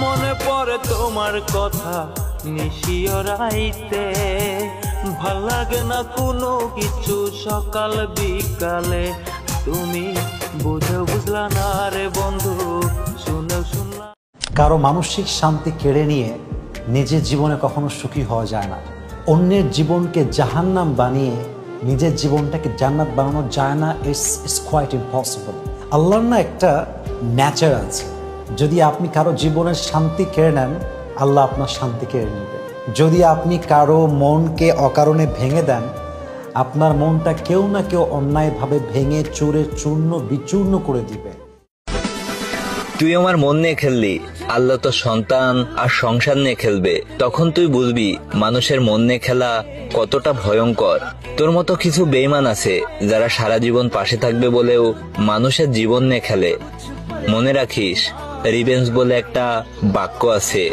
মনে পড়ে তোমার কথা নিশিও রাইতে, ভাল লাগে না কোনো কিছু সকাল বিকালে, তুমি বুঝলা না রে বন্ধু, শুনেও শুনলা। কারো মানসিক শান্তি কেড়ে নিয়ে নিজের জীবনে কখনো সুখী হওয়া যায় না। অন্যের জীবনকে জাহান্নাম বানিয়ে নিজের জীবনটাকে জান্নাত বানানো যায় না। It's quite impossible. আল্লাহর না একটা ন্যাচার আছে, যদি আপনি কারো জীবনের শান্তি কেড়ে নেন, আল্লাহ আপনার শান্তি কেড়ে নেবে। যদি আপনি কারো মনকে অকারণে ভেঙে দেন, আপনার মনটা কেউ না কেউ অন্যায়ভাবে ভেঙে চুরে চূর্ণ বিচূর্ণ করে দিবে। তুই আমার মন নিয়ে খেললি, আল্লাহ তো সন্তান আর সংসার নিয়ে খেলবে। তখন তুই বুঝবি মানুষের মন নিয়ে খেলা কতটা ভয়ঙ্কর। তোর মতো কিছু বেঈমান আছে যারা সারা জীবন পাশে থাকবে বলেও মানুষের জীবন নিয়ে খেলে। মনে রাখিস, রিভেঞ্জ বলে একটা বাক্য আছে,